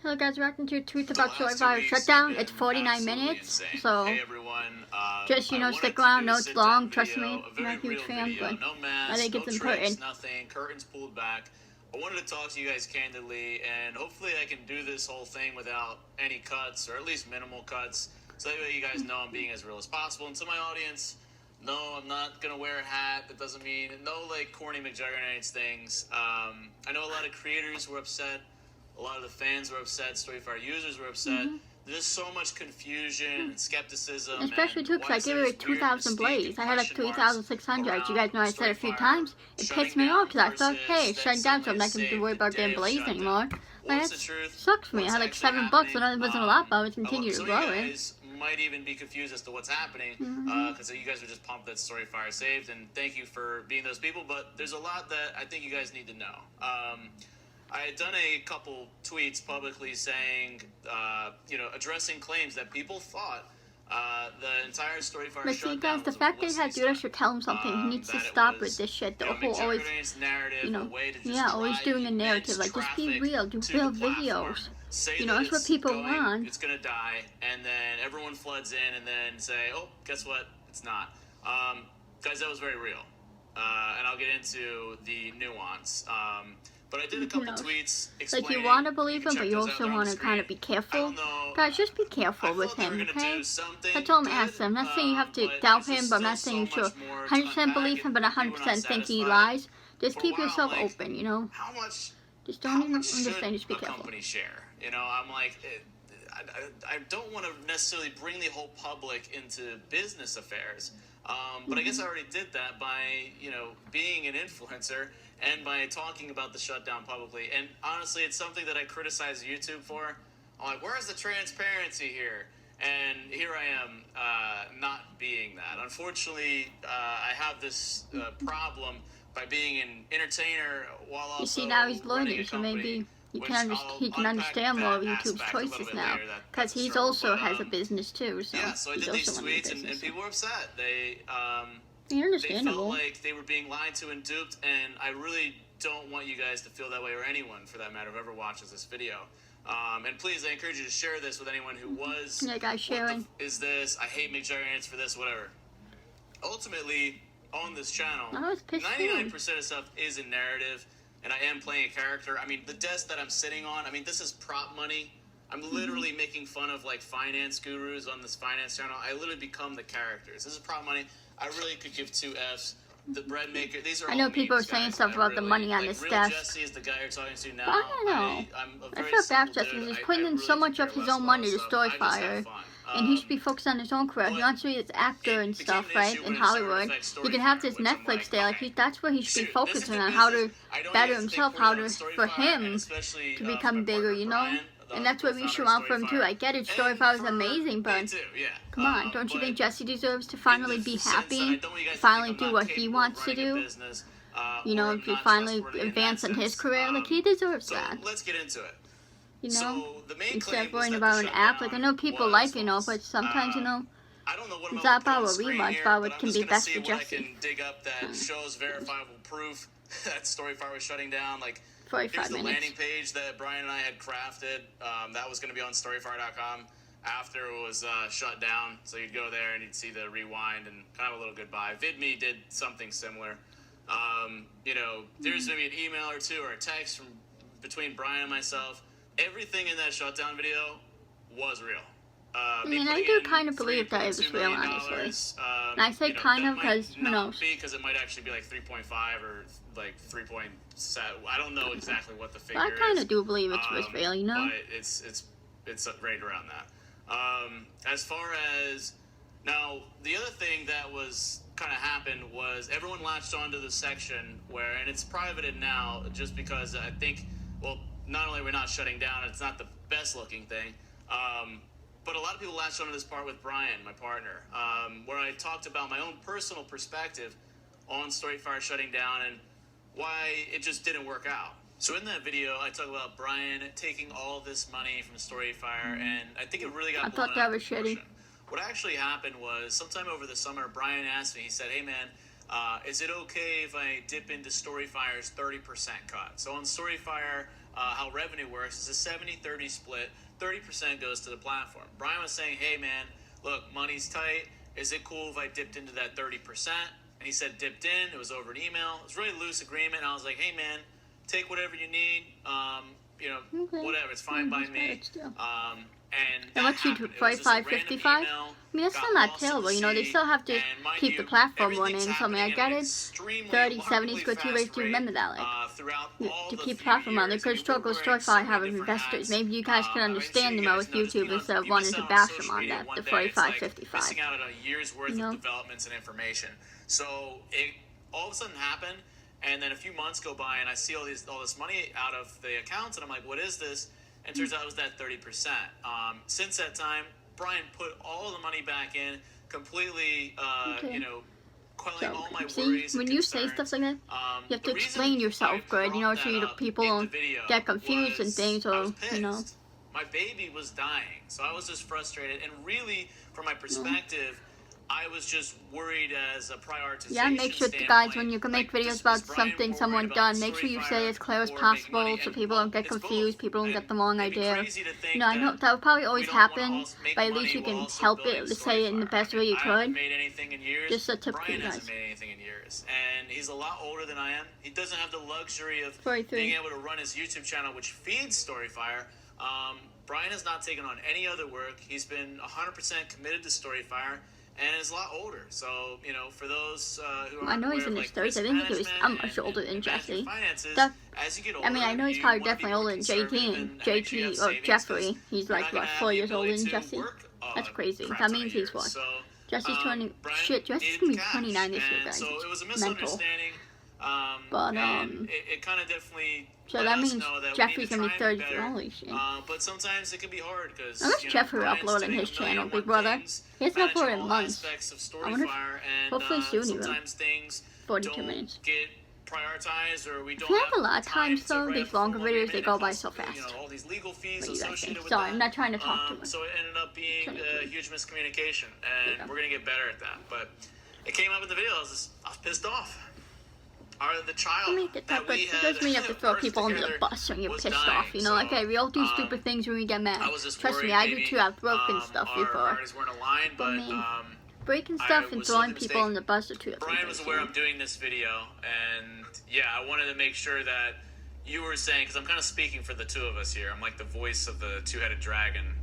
Hello guys, reacting to tweets about StoryFire's Shutdown. It's 49 minutes, so hey everyone, just, stick around. No, it's long, trust me. I'm not a huge fan, but I think it's important. Nothing, curtains pulled back. I wanted to talk to you guys candidly, and hopefully I can do this whole thing without any cuts, or at least minimal cuts, so that way you guys know I'm being as real as possible. And to my audience, no, I'm not going to wear a hat. That doesn't mean, no, like, corny McJuggernauts things. I know a lot of creators were upset. A lot of the fans were upset. StoryFire users were upset. There's so much confusion and skepticism. Especially too, because I gave it 2,000 blaze. I had like 3,600. You guys know I said it a few times. It pissed me off because I thought, hey, it's shutting down, so I'm not going to worry about getting blaze anymore. Like, that sucks for me. I had like $7, so that wasn't a lot, but I would continue to grow it. Might even be confused as to what's happening because you guys are just pumped that StoryFire saved, and thank you for being those people. But there's a lot that I think you guys need to know. I had done a couple tweets publicly saying, addressing claims that people thought the entire StoryFire but see, guys, the fact that he had to do this should tell him something. He needs to stop with this shit. The whole always, always doing a narrative. Like, just be real. Do real videos. That's what people want. It's gonna die, and then everyone floods in, and then say, oh, guess what? It's not. Guys, that was very real. And I'll get into the nuance. But I did a couple tweets explaining. Like, you want to believe him, but you also want to kind of be careful. Guys, just be careful with him, okay? That's all I'm asking. I'm not saying you have to doubt him, but I'm not saying you should 100% believe him, but 100% think he lies. Just keep yourself open, How much? Just don't even understand, just be careful. Company share, I'm like, I don't want to necessarily bring the whole public into business affairs. But I guess I already did that by, being an influencer and by talking about the shutdown publicly. And honestly, it's something that I criticize YouTube for. I'm like, where's the transparency here? And here I am not being that. Unfortunately, I have this problem by being an entertainer while also you see, now he's learning, so maybe he can understand more of YouTube's choices now, because he also has a business too. So yeah, so I did these tweets, and people were upset. They understandable. They felt like they were being lied to and duped, and I really don't want you guys to feel that way, or anyone for that matter, whoever watches this video. And please, I encourage you to share this with anyone who was. Yeah, guys, sharing. What is this? I hate McJuggernauts for this, whatever. Ultimately, on this channel, 99% of stuff is in narrative. And I am playing a character. I mean, the desk that I'm sitting on, this is prop money. I'm literally making fun of, like, finance gurus on this finance channel. I literally become the characters. This is prop money. I really could give 2 Fs. The bread maker, these are all I know people are memes, saying guys. stuff about the money on this desk. Jesse is the guy you're talking to now. But I don't know. I feel bad for Jesse. He's putting in so much of his own money to StoryFire. And he should be focused on his own career. He wants to be an actor and stuff, right? In Hollywood. He can have this Netflix day. Like, that's what he should be focusing on. How to better himself. For him to become bigger, And that's what we should want from him, too. I get it. StoryFire is amazing, but come on. Don't you think Jesse deserves to finally be happy? Finally do what he wants to do? To finally advance in his career? Like, he deserves that. Let's get into it. Instead of worrying about an app. Like, I know people like, but sometimes, it's not about what we want, about what can be best for Jesse. Can dig up that shows verifiable proof that StoryFire was shutting down. Like, 45 here's the minutes. landing page that Brian and I had crafted. That was going to be on StoryFire.com after it was shut down. So you'd go there and you'd see the rewind and kind of a little goodbye. VidMe did something similar. There's maybe an email or two or a text from between Brian and myself. Everything in that shutdown video was real. I do kind of believe that it was real, honestly. And I say kind of because, who knows? Because it might actually be like 3.5 or like 3.7. I don't know exactly what the figure is. I kind of do believe it was real, But it's right around that. As far as now, the other thing that was kind of happened was everyone latched onto the section where, and it's privated now, just because I think, well, not only are we not shutting down, it's not the best looking thing, but a lot of people latched onto this part with Brian, my partner, where I talked about my own personal perspective on StoryFire shutting down and why it just didn't work out. So in that video, I talk about Brian taking all this money from StoryFire, and I think it really got blown out of proportion. What actually happened was, sometime over the summer, Brian asked me, he said, hey man, is it okay if I dip into StoryFire's 30% cut? So on StoryFire, how revenue works, it's a 70-30 split. 30% goes to the platform. Brian was saying, hey man, look, money's tight. Is it cool if I dipped into that 30%? And he said dipped in. It was over an email. It was a really loose agreement. And I was like, hey man, take whatever you need. You know, whatever. It's fine by me. And what's you do, 45.55? I mean, that's still not terrible, you know, they still have to keep the platform running, so I mean, I get it, 30, 70 is good too, but do remember that, like, to keep the platform on, they could struggle with StoryFire having investors. Maybe you guys can understand them out with YouTube instead of wanting to bash them on that, the 45.55, you know? Developments and information. So, it all of a sudden happened, and then a few months go by, and I see all this money out of the accounts, and I'm like, what is this? And it turns out it was that 30%. Since that time, Brian put all the money back in, completely, you know, quelling all my worries. When you say stuff like that, you have to explain yourself good, you know, so people don't get confused and things, or, you know. My baby was dying, so I was just frustrated. And really, from my perspective, I was just worried as a prioritization. Yeah, make sure, guys, when you can make videos about something someone done, make sure you say it as clear as possible so people don't get confused, people don't get the wrong idea. You know, I know that would probably always happen, but at least you can help it, say it in the best way you could. Just a tip for you guys. And he's a lot older than I am. He doesn't have the luxury of being able to run his YouTube channel, which feeds StoryFire. Brian has not taken on any other work. He's been 100% committed to StoryFire. And is a lot older, so, you know, for those who I know he's in his 30s. I didn't think he was that much older than Jesse. I mean, I know he's probably definitely older than JT or Jeffrey. He's like, what, 4 years older than Jesse? That's crazy. That means he's what? Jesse's 20. Shit, Jesse's gonna be 29 this year, guys. Mental. But, it kind of definitely. So that means Jeffrey's gonna be 33. Holy shit. But sometimes it can be hard because. Unless Jeffrey uploaded his channel, Big Brother. He hasn't uploaded in months. I wonder if, hopefully soon he will. 42 minutes. If you have a lot of times though, these longer videos, they go by so fast. What do you guys think? Sorry, I'm not trying to talk too much. So it ended up being a huge miscommunication, and we're gonna get better at that. But it came up in the video, I was pissed off. The child that we had, it doesn't mean you have to throw people under the bus when you're pissed off, you know, like, hey, we all do stupid things when we get mad. Trust me, I do too, I've broken stuff before. But I mean, breaking stuff and throwing people on the bus are two different things. Brian was aware I'm doing this video, and yeah, I wanted to make sure that you were saying, because I'm kind of speaking for the two of us here, I'm like the voice of the two-headed dragon.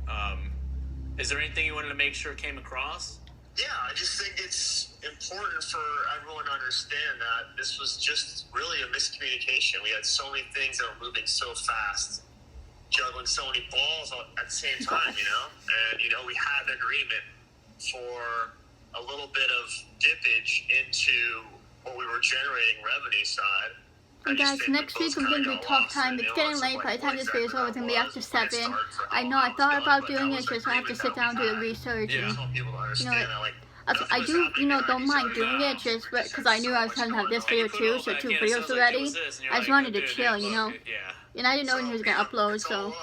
Is there anything you wanted to make sure came across? Yeah, I just think it's important for everyone to understand that this was just really a miscommunication. We had so many things that were moving so fast, juggling so many balls at the same time, you know? And, you know, we had an agreement for a little bit of dippage into what we were generating revenue side. And guys, next week I'm going to be talk time. It's getting late. By the time this video is over, it's going to be after 7. I know I thought about doing it, just I have to sit down and do the research. And, you know, I do, you know, don't mind doing it, just because I knew I was going to have this video too, so 2 videos already. I just wanted to chill, you know. And I didn't know when he was going to upload, so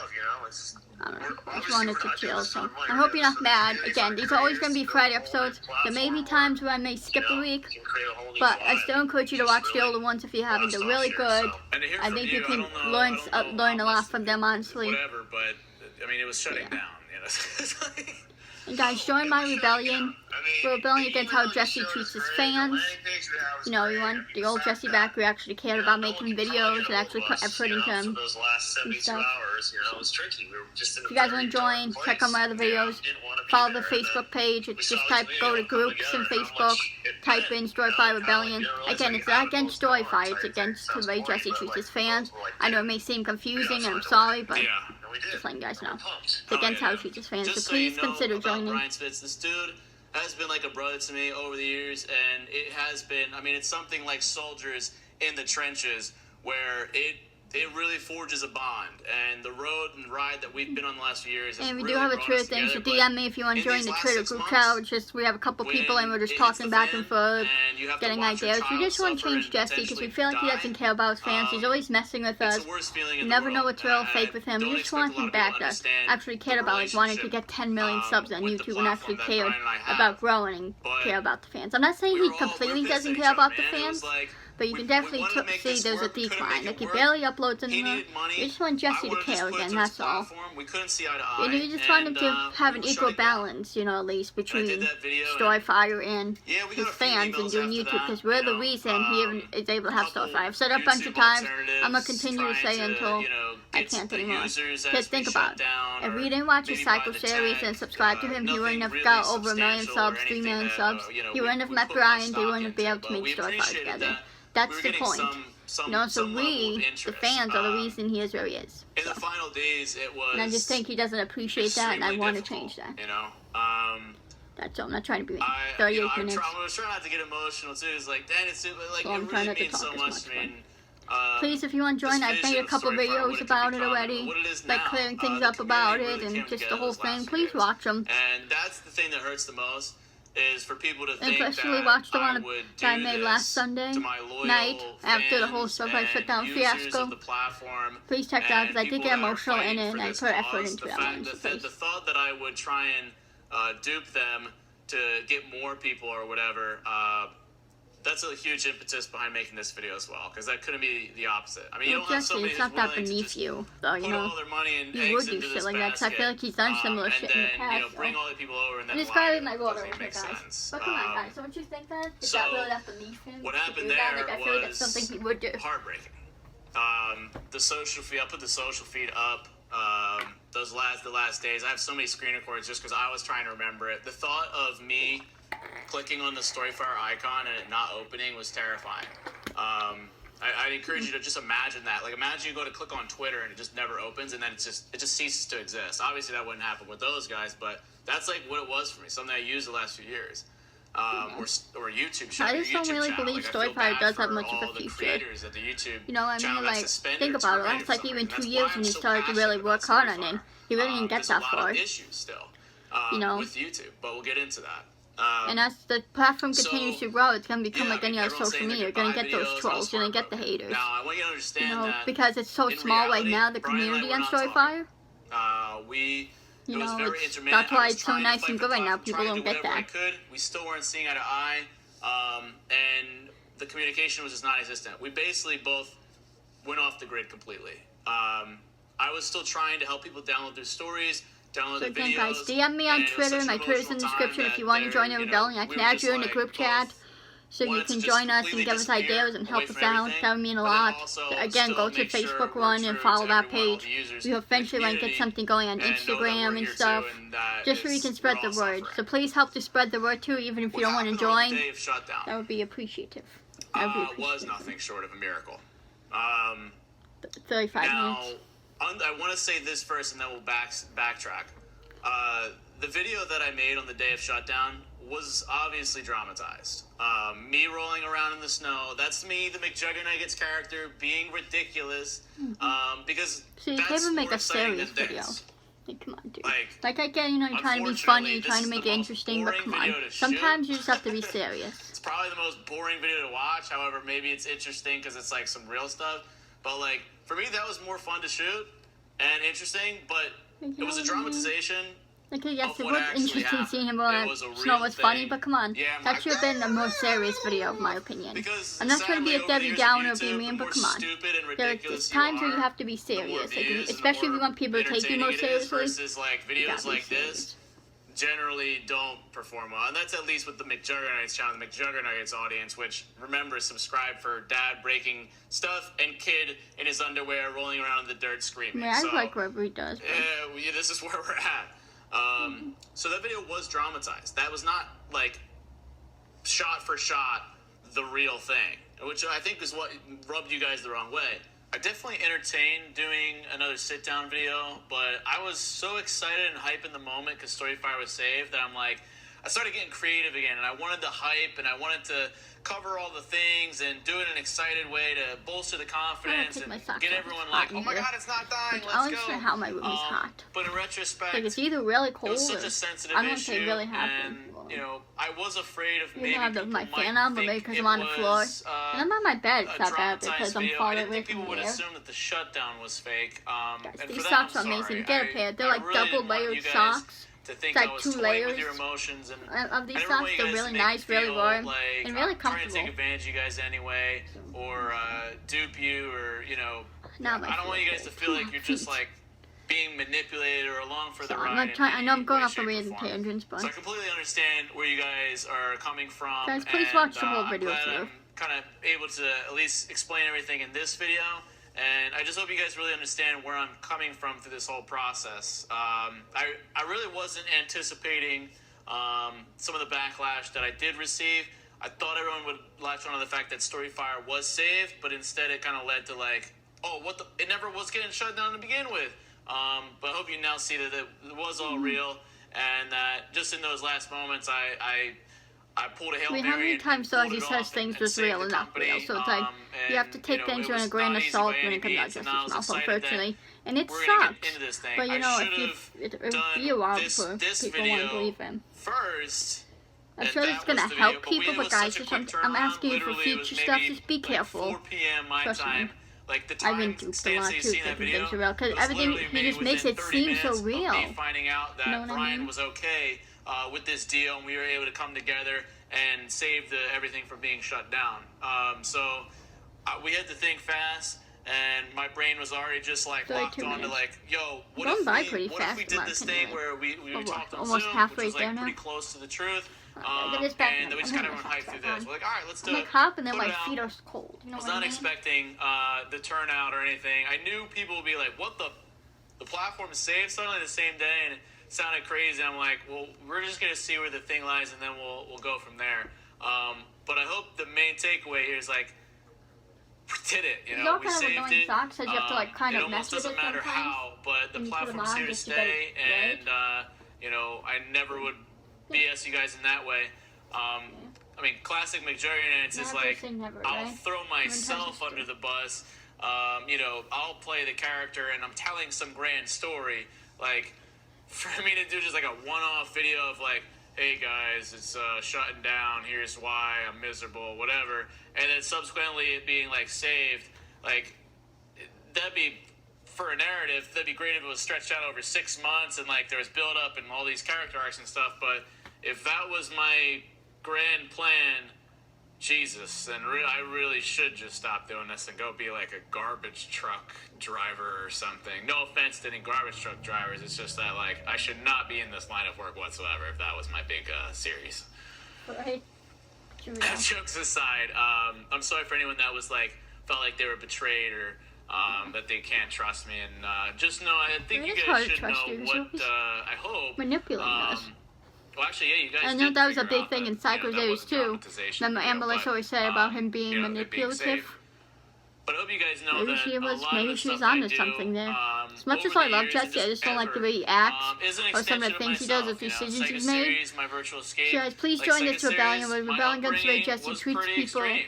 I don't know. I just wanted to chill, so I hope you're not mad. Again, these are always going to be Friday episodes. There may be times where I may skip a week, but I still encourage you to watch the older ones if you haven't. They're really good. I think you can learn a lot from them, honestly. Whatever, but I mean, it was shutting down. You know. And guys, join my rebellion. We're rebelling against how Jesse treats his fans. You know, we want the old Jesse back who actually cared about making videos and actually put effort into them and stuff. If you guys want to join, check out my other videos. Follow the Facebook page. It's just go to groups in Facebook, type in StoryFire Rebellion. Again, it's not against StoryFire, it's against the way Jesse treats his fans. I know it may seem confusing, and I'm sorry, but just letting you guys know. It's against how he treats his fans, so please consider joining. This dude has been like a brother to me over the years, and it has been, I mean, it's something like soldiers in the trenches where it really forges a bond, and the road and ride that we've been on the last few years. And we do have a Twitter thing, so DM me if you want to join the Twitter group chat. We have a couple people and we're just talking back and forth, getting ideas. We just want to change Jesse because we feel like he doesn't care about his fans. He's always messing with us. You never know what's real or fake with him. We just want him back to actually care about, like, wanting to get 10 million subs on YouTube and actually care about growing and care about the fans. I'm not saying he completely doesn't care about the fans, but you can definitely see there's a decline. Like, he barely uploads anymore. We just want Jesse to care again, that's all. We couldn't see eye to eye. And you just want him to have an equal balance, you know, at least between StoryFire and his fans and doing YouTube, because we're the reason he even is able to have StoryFire. I've said it a bunch of times. I'm going to continue to say until I can't anymore. Because think about it. If we didn't watch his Psycho series and subscribe to him, he wouldn't have got over 1 million subs, 3 million subs. He wouldn't have met Brian. They wouldn't be able to make StoryFire together. That's the point. You know, so we, the fans, are the reason he is where he is. In the final days, it was. And I just think he doesn't appreciate that, and I want to change that. You know, that's all. I'm not trying to be 38 minutes. I was trying not to get emotional too. It's like, dang, it's like so it really means so much to me. Please, if you want to join, I've made a couple videos about it already, like clearing things up about it and just the whole thing. Please watch them. And that's the thing that hurts the most. Is for people to think especially watch the one that I made last Sunday night after the whole StoryFire's Shutdown fiasco. Please check that out, because I did get emotional in it and I put effort into that one. So the thought that I would try and dupe them to get more people or whatever, that's a huge impetus behind making this video as well, because that couldn't be the opposite. I mean, you don't have somebody it's not that beneath you, though, you know. You would do shit like that, because I feel like he's done similar shit in the past. You know, bring all the people over and then this guy is my daughter, okay, guys. But come on, guys, don't you think that? Is that really that beneath him? What happened there like, I feel like that's something he would do. Heartbreaking. The social feed, I put the social feed up. The last days, I have so many screen records just because I was trying to remember it. The thought of me clicking on the StoryFire icon and it not opening was terrifying. I'd encourage you to just imagine that. Like, imagine you go to click on Twitter and it just never opens, and then it just ceases to exist. Obviously, that wouldn't happen with those guys, but that's like what it was for me. Something I used the last few years. Or YouTube channel. I just don't really believe StoryFire does have much of a future. You know what I mean? Like, think about it. That's like even 2 years when he started to really work hard on it. He really didn't get that far. You know, with YouTube, but we'll get into that. And as the platform continues to grow, it's going to become like any other social media. You're going to get those trolls. You're going to get the haters. Now, I want you to understand, you know, because it's so small right now, the community on StoryFire. You know, that's why it's so nice and good right now. People don't get that. We still weren't seeing eye to eye, and the communication was just non-existent. We basically both went off the grid completely. I was still trying to help people download their stories, download the videos. Guys, DM me on Twitter. My Twitter's in the description. If you want to join the rebellion, I can add you in the group chat. So you can join us and give us ideas and help us out. That would mean a lot. Again, go to Facebook one and follow that page. We eventually want to get something going on Instagram and stuff, just so we can spread the word. So please help to spread the word too, even if you don't want to join. That would be appreciative. Was nothing short of a miracle. 35 minutes. I want to say this first, and then we'll backtrack. The video that I made on the day of Shutdown was obviously dramatized. Me rolling around in the snow, that's me, the McJuggernuggets character, being ridiculous, because so you can't even make a serious video. Like, come on, dude. Like I get, you know, you're trying to be funny, you're trying to make it interesting, but come on. Sometimes you just have to be serious. It's probably the most boring video to watch, however, maybe it's interesting because it's like some real stuff, but like, for me, that was more fun to shoot and interesting, but it was a dramatization. Like, yes, it was interesting seeing him on snow was funny, but come on, that should have been the most serious video, in my opinion. I'm not trying to be a Debbie Downer or be mean, but come on. There's times where you have to be serious, like, especially if you want people to take you more seriously. Videos like this generally don't perform well, and that's at least with the McJuggernuggets channel, the McJuggernuggets audience, which, remember, subscribe for dad breaking stuff and kid in his underwear rolling around in the dirt screaming. I like whatever he does. Yeah, this is where we're at. So that video was dramatized. That was not, like, shot for shot the real thing, which I think is what rubbed you guys the wrong way. I definitely entertained doing another sit-down video, but I was so excited and hype in the moment because StoryFire was saved that I'm like, I started getting creative again, and I wanted to hype, and I wanted to cover all the things and do it in an excited way to bolster the confidence and get everyone like, oh my god, it's not dying, let's go. I don't know how my room is hot. But in retrospect, like, it's either really cold it was such a sensitive I don't say really hot. And, you know, I was afraid of you maybe have my fan on, but maybe because I'm on the floor. And I'm on my bed, it's not bad because I'm farther away from people would the air. assume that the shutdown was fake. Guys, these socks are amazing. Get a pair. They're like double layered socks. to think it's like I was 2 toying layers with your emotions of these and socks. They're really nice, really warm, like, and really I'm trying to comfortable. take advantage of you guys anyway, or dupe you, or I don't want you guys to feel like you're just like being manipulated or along for the ride. I know I'm going off on random tangents, but so I completely understand where you guys are coming from. Guys, please watch the whole video too. I'm kind of able to at least explain everything in this video, and I just hope you guys really understand where I'm coming from through this whole process. I really wasn't anticipating some of the backlash that I did receive. I thought everyone would latch on to the fact that StoryFire was saved, but instead it kind of led to like, oh, it never was getting shut down to begin with. But I hope you now see that it was all real, and that just in those last moments, I pulled a Hail Mary. How many times Doggy says things was real and not real? So it's like, you have to take things with a grain of salt when it comes out of his mouth, unfortunately. And it sucks. But it'd be a while before people want to believe him. First, I'm sure it's going to help people, but guys, I'm asking you for future stuff, just be careful. 4 p.m. my time. Like the I've time been duped a lot too, thinking things are real, because everything he just makes it seem so real. Finding out that Brian was okay with this deal, and we were able to come together and save everything from being shut down. So we had to think fast, and my brain was already just like locked on to like, yo, what if we did this thing where we talked on Zoom, which was like pretty close to the truth. And then we just kind of went hype through this. We're like, all right, let's do it. And then my feet are cold. I was not expecting the turnout or anything. I knew people would be like, what the platform is saved suddenly the same day, and it sounded crazy. I'm like, well, we're just going to see where the thing lies, and then we'll go from there. But I hope the main takeaway here is like, we did it, we saved it. Socks, so you have to like kind of mess with it doesn't matter how, but the platform's here to stay, and I never would BS you guys in that way. I mean, classic McJurrians is like, I'll throw myself under the bus. I'll play the character, and I'm telling some grand story. Like, for me to do just like a one-off video of like, hey guys, it's shutting down, here's why, I'm miserable, whatever, and then subsequently it being like saved, like, that'd be, for a narrative, that'd be great if it was stretched out over 6 months and like there was build up and all these character arcs and stuff, but if that was my grand plan, Jesus, then I really should just stop doing this and go be like a garbage truck driver or something. No offense to any garbage truck drivers, it's just that like I should not be in this line of work whatsoever if that was my big series. Right. Jokes aside, I'm sorry for anyone that was like felt like they were betrayed or that they can't trust me, and just know I think you guys should know what I hope manipulating us. Well, actually, yeah, you guys. I know that was a big thing in Psycho Days too. Remember, Melissa always said about him being manipulative. But I hope you guys know maybe she was onto something there. As much as I love Jesse, I just don't like the way he acts or some of the things he does, the decisions he's made. So guys, please join this rebellion. We're rebelling against the way Jesse treats people,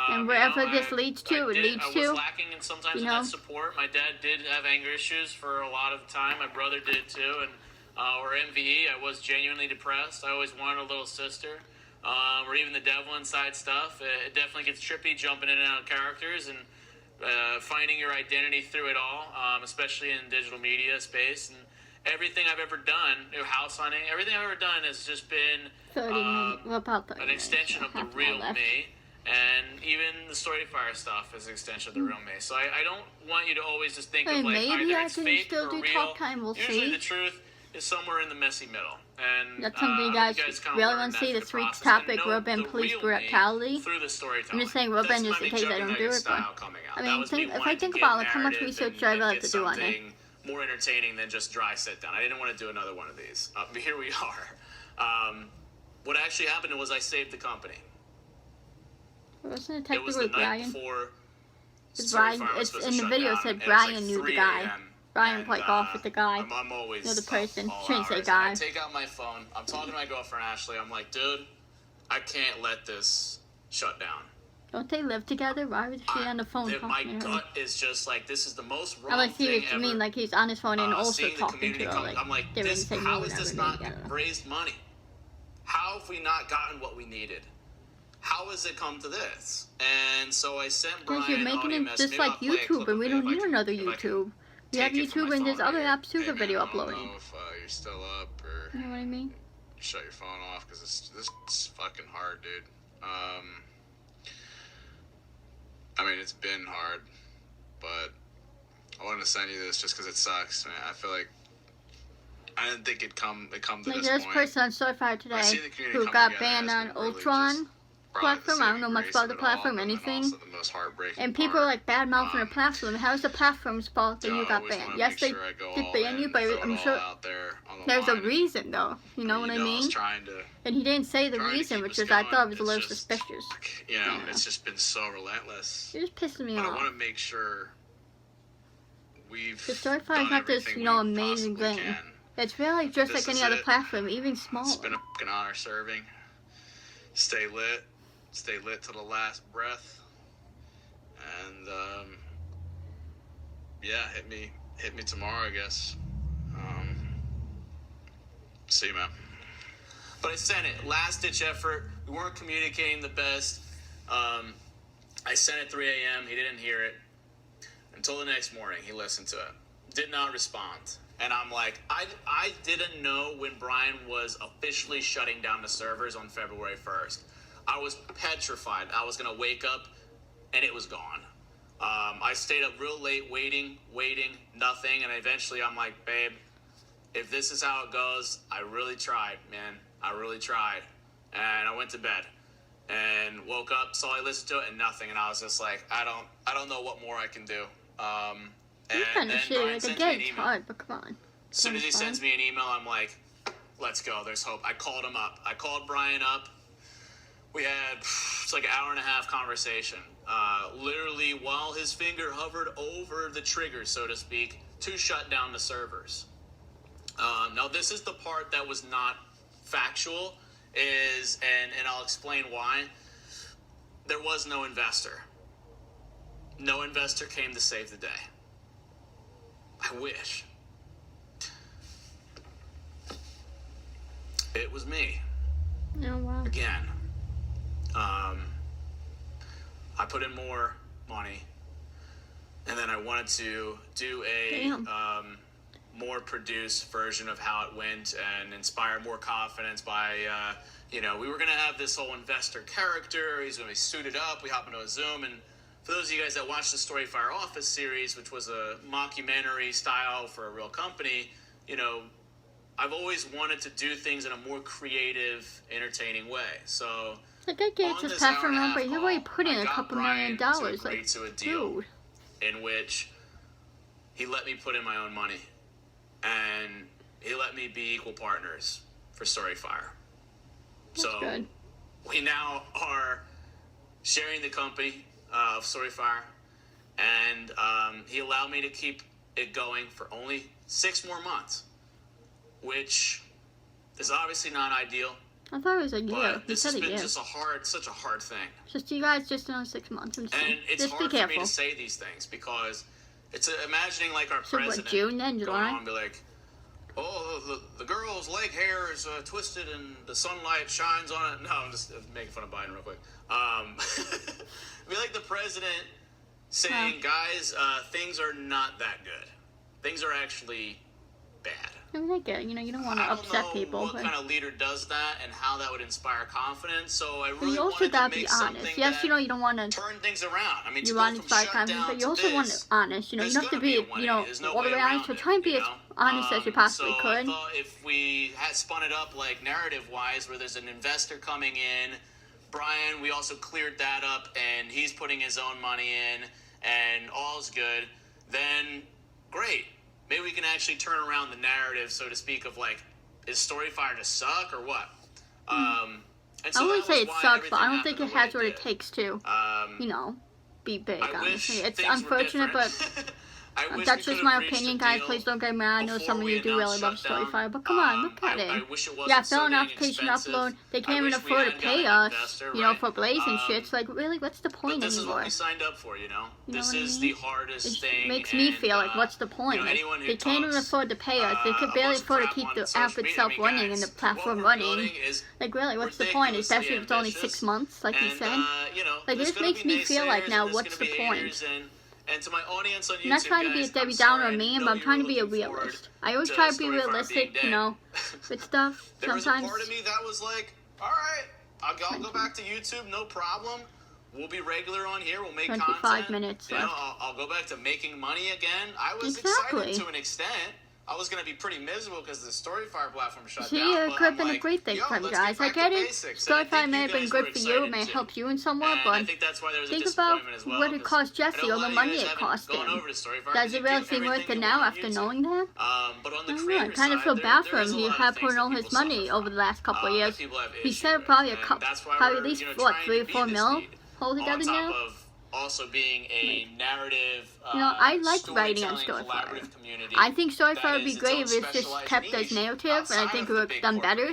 and wherever this leads to, it leads to. I was lacking in sometimes in that support. My dad did have anger issues for a lot of time. My brother did too, and or MVE, I was genuinely depressed. I always wanted a little sister, or even the devil inside stuff. It definitely gets trippy jumping in and out of characters and finding your identity through it all, especially in digital media space. And everything I've ever done, house hunting, everything I've ever done has just been an extension of the real me. And even the StoryFire stuff is an extension of the real me. So I don't want you to always just think of like maybe either I it's can fake still or do real. talk time. We'll Usually see. the truth is somewhere in the messy middle. And that's something you guys really want to see. This week's topic, Robin police brutality. I'm just saying Robin just in case I don't do it. But I mean, if I think about like how much research do I really have to do on it. More entertaining than just dry sit down. I didn't want to do another one of these. But here we are. What actually happened was I saved the company. Wasn't it technically Brian? It's in the video it said Brian knew the guy. Brian played golf with the guy. I'm always the person. Shouldn't say guy. I take out my phone. I'm talking to my girlfriend Ashley. I'm like, dude, I can't let this shut down. Don't they live together? Why was she on the phone talking my to her? gut is just like, this is the most wrong I like thing ever. I mean, like he's on his phone and also talking to her. I'm like, how is this not raised money? How have we not gotten what we needed? How has it come to this? And so I sent Brian you're making it just like YouTube, and we don't need another YouTube. You have YouTube and there's other apps too for video uploading. I don't know if you're still up or... You know what I mean? Shut your phone off, because this is fucking hard, dude. I mean, it's been hard, but I wanted to send you this just because it sucks, man. I feel like I didn't think it'd come to this point. There's a person on StoryFire today who got banned on Ultron platform. I don't know much about the platform, anything. And people are like bad mouthing the platform. How is the platform's fault that you got banned? Yes, they did ban you, but I'm sure there's a reason, though. You know what I mean? And he didn't say the reason, which is I thought was a little suspicious. You know, it's just been so relentless. You're just pissing me off. I want to make sure we've. The StoryFire's not this, you know, amazing thing. It's really just like any other platform, even smaller. It's been a fucking honor serving. Stay lit. Stay lit to the last breath. And, yeah, hit me tomorrow, I guess. See you, man. But I sent it. Last-ditch effort. We weren't communicating the best. I sent it 3 a.m. He didn't hear it. Until the next morning, he listened to it. Did not respond. And I'm like, I didn't know when Brian was officially shutting down the servers on February 1st. I was petrified. I was going to wake up, and it was gone. I stayed up real late waiting, nothing. And eventually I'm like, babe, if this is how it goes, I really tried, man. I really tried. And I went to bed and woke up, saw I listened to it, and nothing. And I was just like, I don't know what more I can do. You're kind of shitty. Like, again, it's hard, but come on. As soon as he sends me an email, I'm like, let's go. There's hope. I called him up. I called Brian up. We had, it's like an hour-and-a-half conversation. Literally, while his finger hovered over the trigger, so to speak, to shut down the servers. Now, this is the part that was not factual, and I'll explain why. There was no investor. No investor came to save the day. I wish. It was me. Oh, wow. Again. I put in more money, and then I wanted to do a more produced version of how it went and inspire more confidence by, we were going to have this whole investor character. He's going to be suited up. We hop into a Zoom, and for those of you guys that watched the StoryFire Office series, which was a mockumentary style for a real company, I've always wanted to do things in a more creative, entertaining way. So, like, I get this platform, but you've already put in a couple $1 million. Like, to a deal dude. In which he let me put in my own money, and he let me be equal partners for StoryFire. That's good. We now are sharing the company of StoryFire, and he allowed me to keep it going for only 6 more months, which is obviously not ideal. I thought it was a year. But this has been just such a hard thing. Just you guys just another 6 months. And it's just hard be for careful. me to say these things because it's imagining like our so president what, June then, going July? on and be like, oh, the girl's leg hair is twisted and the sunlight shines on it. No, I'm just making fun of Biden real quick. Be like the president saying, guys, things are not that good. Things are actually bad. I mean, I get it. You don't want to upset people. What kind of leader does that and how that would inspire confidence. So I really you also wanted to gotta make be something honest. Yes, you don't want to turn things around. I mean, you want to inspire confidence, but you also want to honest. You don't have to be, all the way honest. So try and be as honest as you possibly could. I thought if we had spun it up like narrative-wise, where there's an investor coming in, Brian, we also cleared that up, and he's putting his own money in, and all's good, then great. Maybe we can actually turn around the narrative, so to speak, of like, is StoryFire just suck or what? And so I wouldn't say it sucks, but I don't think it has what it takes to, be big, honestly. It's things were unfortunate, but that's just my opinion, guys. Please don't get mad. I know some of you do really love StoryFire, but come on, look at it. Yeah, fill an application upload. They can't even afford to pay us, for Blaze and shit. It's like, really, what's the point this anymore? Is what we signed up for, This is I the hardest thing. It makes me feel like, what's the point? They can't even afford to pay us. They could barely afford to keep the app itself running and the platform running. Like, really, what's the point? Especially if it's only 6 months, like you said. Like, this makes me feel like, now, what's the point? And to my audience on YouTube, I'm not trying to be a Debbie Downer or meme, but I'm trying to be a realist. I always try to be realistic, you know, with stuff. There was a part of me that was like, all right, I'll go back to YouTube, no problem. We'll be regular on here. We'll make 25 content. minutes left. You know, I'll go back to making money again. I was excited to an extent. I was going to be pretty miserable because the StoryFire platform shut down. It could have been a great thing for you guys. I get it. StoryFire may have been good for you. It may have helped you in somewhat, but think about what it cost Jesse, all the money it cost him. Does it really seem worth it now after knowing that? I don't know. I kind of feel bad for him. He had put in all his money over the last couple of years. He said probably at least, what, 3 or 4 mil altogether now? Also being a narrative, you know, I like writing on StoryFire. I think StoryFire would be great if it's just kept as narrative, and I think it would have done better,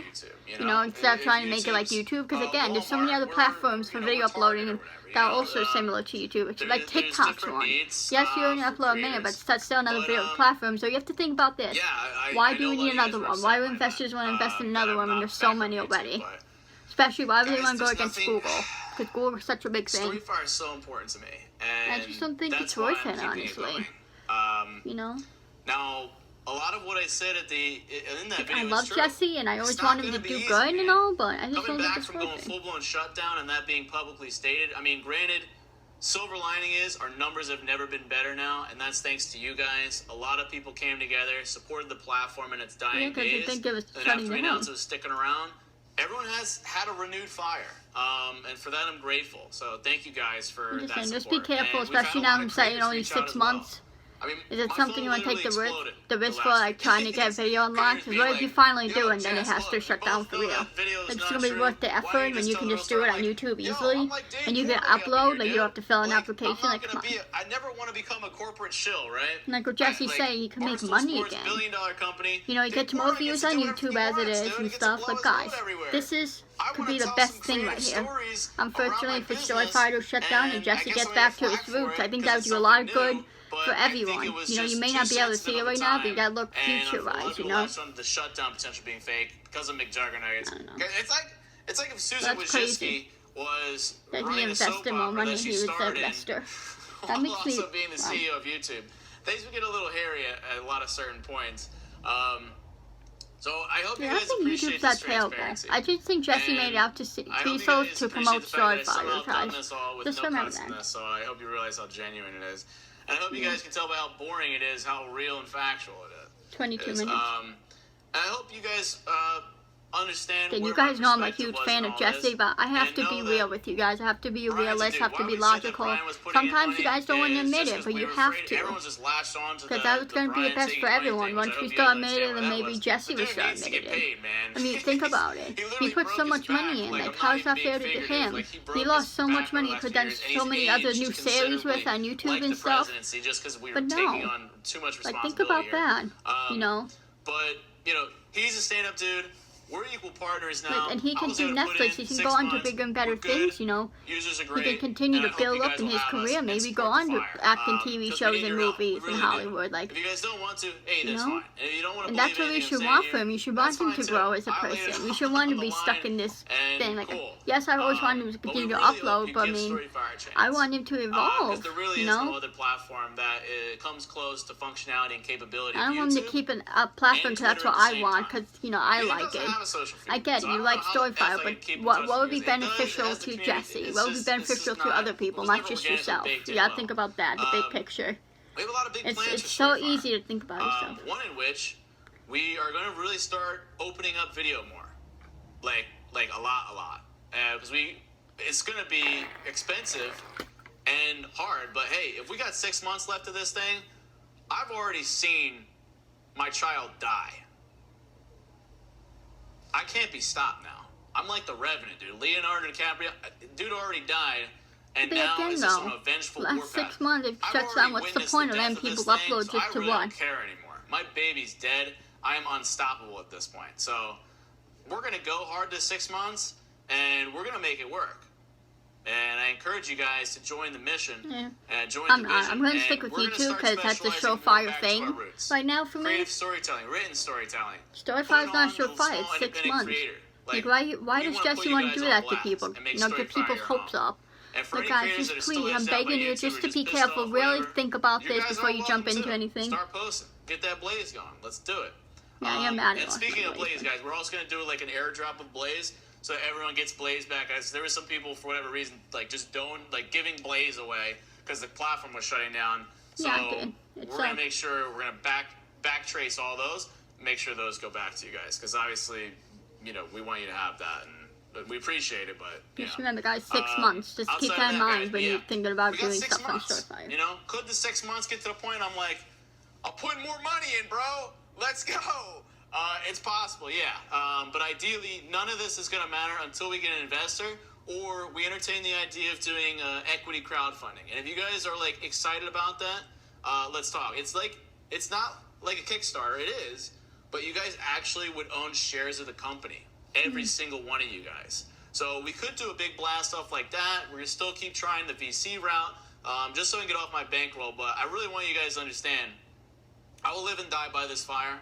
you know, instead of trying to make it like YouTube, because again, there's so many other platforms for video uploading that are also similar to YouTube. It's like TikTok's one. Yes, you only upload a minute, but that's still another video platform, so you have to think about this. Why do we need another one? Why do investors want to invest in another one when there's so many already? Especially why would they want to go against Google? Because Google is such a big thing. StoryFire is so important to me. And I just don't think it's worth it, honestly. You know? Now, a lot of what I said in that video I love Jesse, and I always want him to do good and all, but I just don't think it's worth it. Coming back from going full-blown shutdown and that being publicly stated, I mean, granted, silver lining is our numbers have never been better now, and that's thanks to you guys. A lot of people came together, supported the platform in its dying days. And after we announced it was sticking around, everyone has had a renewed fire, and for that I'm grateful. So thank you guys for that support. Just be careful, especially now I'm saying only 6 months. I mean, is it something you want to take the risk for, like trying to get a video online? Because what if you finally do and then it has to shut down for real? Like, it's going to be worth the effort when you can just do it on YouTube easily, and you can upload, like you don't have to fill an application, like come on. I never want to become a corporate shill, right? Like what Jesse's saying, you can make money again. You know, you get more views on YouTube as it is and stuff, like guys, this could be the best thing right here. Unfortunately for StoryFire to shut down and Jesse gets back to his roots, I think that would do a lot of good for everyone. You know, you may not be able to see it right now, but you gotta look future-wise, you know? The shutdown potential being fake because of McJuggernuggets. It's like if Susan Wojcicki was running a soap opera that she started while also being the CEO of YouTube. Things would get a little hairy at a lot of certain points. So I hope you guys appreciate this transparency. I just think Jesse made it out to to promote StoryFire, guys. Just remember that. So I hope you realize how genuine it is. And I hope you guys can tell by how boring it is, how real and factual it is. 22 minutes. And I hope you guys understand. You guys know I'm a huge fan of Jesse, but I have to be real with you guys. I have to be a realist, have to be logical. Sometimes you guys don't want to admit it, but you have to. Because that was going to be the best for everyone. Once we start admitting it, then maybe Jesse will start admitting it. I mean, think about it. He put so much money in. Like, how is that fair to him? He lost so much money. He could have done so many other new series with on YouTube and stuff. But no. Like, think about that. You know? But, you know, he's a stand-up dude. We're equal partners now. Like, and he can do Netflix. He can go on to bigger and better things, you know. He can continue to build up in his career. Maybe go on to act in TV shows and movies in Hollywood. Like, if you guys don't want to, hey, that's fine. And if you don't want to, and that's what we should want for him. You should want him to grow as a person. We should want him to be stuck in this thing. Like, yes, I always want him to continue to upload, but I mean, I want him to evolve. You know. Other platform that comes close to functionality and capability. I don't want him to keep a platform because that's what I want. Because you know I like it. I get it, you like StoryFire, but what would be beneficial to Jesse? What would be beneficial to other people, not just yourself? You gotta think about that, the big picture. We have a lot of big plans. It's so easy to think about yourself. One in which we are going to really start opening up video more, like a lot, because it's going to be expensive and hard. But hey, if we got 6 months left of this thing, I've already seen my child die. I can't be stopped now. I'm like the Revenant, dude. Leonardo DiCaprio, dude already died, and now it's just an vengeful warpath. Last 6 months, if it shuts down, what's the point of letting people upload just to I don't care anymore. My baby's dead. I am unstoppable at this point. So we're gonna go hard this 6 months, and we're gonna make it work. And I encourage you guys to join the mission. And join the vision. I'm going to stick with YouTube because that's a StoryFire thing right now for me. Creative storytelling, written storytelling. StoryFire's not StoryFire, it's 6 months. Like why does Jesse want to do that to people? You know, get people's hopes up. And for But any guys, creators that are just still please, I'm hissed out by begging you YouTube just or to be pissed careful. off, Really whatever, think about you this guys before are you jump welcome into to. anything. Start posting. Get that blaze going. Let's do it. Yeah, you're mad at And us. speaking of blaze, guys, we're also going to do like an airdrop of blaze, so everyone gets blaze back. Guys, there were some people for whatever reason like just don't like giving blaze away because the platform was shutting down. So Yeah, we're going to make sure we're going to back trace all those, make sure those go back to you guys, because obviously, you know, we want you to have that, and we appreciate it, but just remember, guys, 6 months. Just keep that in mind when you're thinking about doing stuff on StoryFire. You know, could the 6 months get to the point I'm like, I'll put more money in, bro. Let's go. It's possible, yeah. But ideally, none of this is going to matter until we get an investor or we entertain the idea of doing equity crowdfunding. And if you guys are like excited about that, let's talk. It's not like a Kickstarter. It is, but you guys actually would own shares of the company. Every single one of you guys. So we could do a big blast off like that. We're gonna still keep trying the VC route, just so I can get off my bankroll. But I really want you guys to understand, I will live and die by this fire.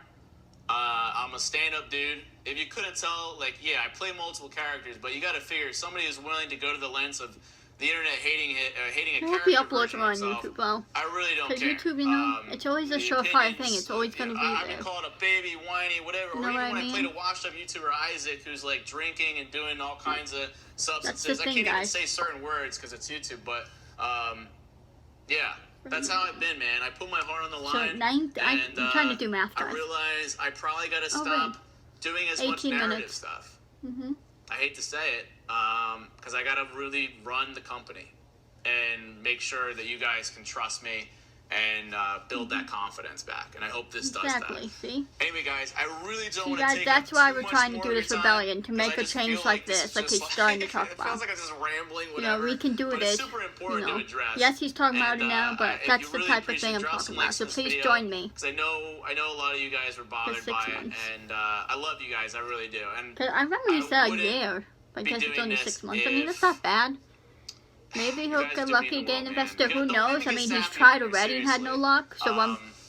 I'm a stand-up dude. If you couldn't tell, like, yeah, I play multiple characters, but you got to figure somebody who's willing to go to the lengths of the internet hating a character. I hope he uploads them on YouTube, though. I really don't care. Because YouTube, you know, it's always a surefire thing. It's always going to be there. I can call it a baby, whiny, whatever. You know or even when I mean? I played a washed-up YouTuber, Isaac, who's like drinking and doing all kinds of substances. That's the thing, I can't even guys. say certain words because it's YouTube, but yeah. That's how I've been, man. I put my heart on the line. So I'm trying to do math, guys. I realize I probably got to stop doing as much narrative stuff. I hate to say it, because I got to really run the company and make sure that you guys can trust me and build that confidence back. And I hope this does that. Exactly, see? Anyway, guys, I really don't want to guys, take that's up why too we're much trying to more do of this your time, rebellion, to 'cause make I a just change feel like this this, is like just he's starting to talk It about. feels like I'm just rambling, You whatever. know, we can do but this. it's super important to address. Yes, he's talking about it And, now, but if that's you the really type of appreciate thing I'm drop talking some about. likes So on this please video, join me. Because I know a lot of you guys were bothered 6 by months. it, and I love you guys. I really do. And Cause I remember you said a wouldn't year, but I be guess it's doing only this 6 months. I mean, that's if not bad. Maybe you he'll guys get do lucky mean and the get an world, man. investor. Who Don't knows? make I it mean, he's sound tried weird, already and had no seriously. luck. So You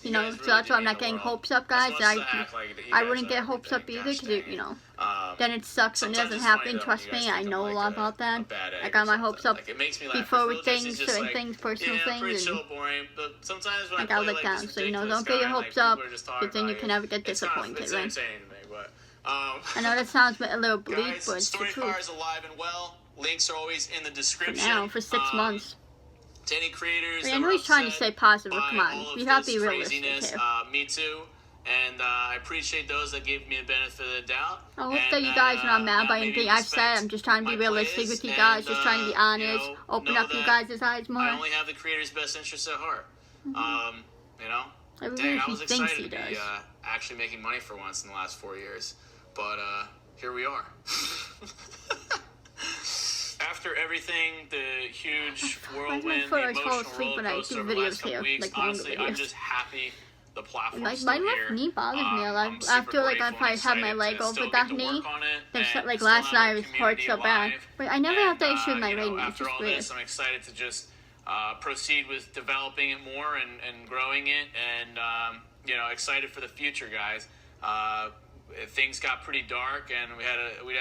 you know, guys so really that's do why I'm mean not the getting world. hopes up, As guys. much as I act like you I guys wouldn't are get hopes up everything, either, gosh because dang you know, it. then it sucks when it Sometimes doesn't it's funny, happen. though, Trust when you me, guys I think know I'm a like lot about that. a bad egg I or got my something. hopes up Like, it makes me laugh. before I with feel just- things, it's just certain like, things, personal yeah, things, pretty and chill, boring. But sometimes when I I gotta play look like down. this So you know, ridiculous don't get your guy, hopes like, up, people are just talking because then you about can it. never get It's kind of- disappointed, it's right? entertaining to me, but I know that sounds a little bleak, guys, but it's the truth. StoryFire's alive and well. Links are always in the For description. now, for 6 months. To any creators, I that know were he's trying to upset stay positive. by Come on, all of we have to this be realistic craziness, here. me too. And I appreciate those that gave me the benefit of the doubt. I hope that you guys are not mad by anything I've said. I'm just trying to be realistic with you guys, just trying to be honest, open up you guys' eyes more. I only have the creator's best interests at heart. You know? Everything Dang, I he was thinks excited he to be does. actually making money for once in the last 4 years. But here we are. After everything, the huge whirlwind, the photos fall emotional asleep roller when I coaster do over the videos last couple here, weeks, like longer honestly, I'm videos. just happy the platform's Like, still my here. knee bothers me a lot. I'm I super feel like I grateful probably and had my excited leg to over still that get to knee. work on it Like, and like still last have night, our it hurt community so bad. alive. But I never have that issue with my You know, ring. It's after just all weird. this, I'm excited to just proceed with developing it more and growing it, and you know, excited for the future, guys. Things got pretty dark, and we had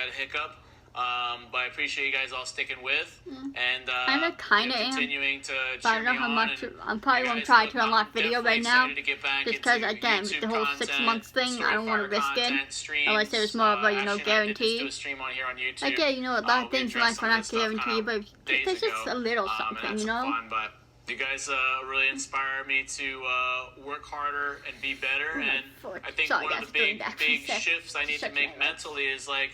a hiccup. But I appreciate you guys all sticking with, and I kinda am, continuing to but I cheer don't know me how on, much. and I'm probably you gonna guys, try look, to unlock I'm video definitely right now, excited to get back just because into again, with YouTube the whole 6 content, months thing, I don't want to risk content, it streams. unless there's more of a Actually, I did just guarantee. do a stream on here on YouTube. Like, yeah, you know, a lot of We things in addressed life are some of not this stuff guaranteed, kind but of days there's just ago, a little and something, had you some know. fun, but you guys really inspire me to work harder and be better, and I think Sorry, one guys, of the doing big that. shifts I need to Shut make my mouth. mentally is like,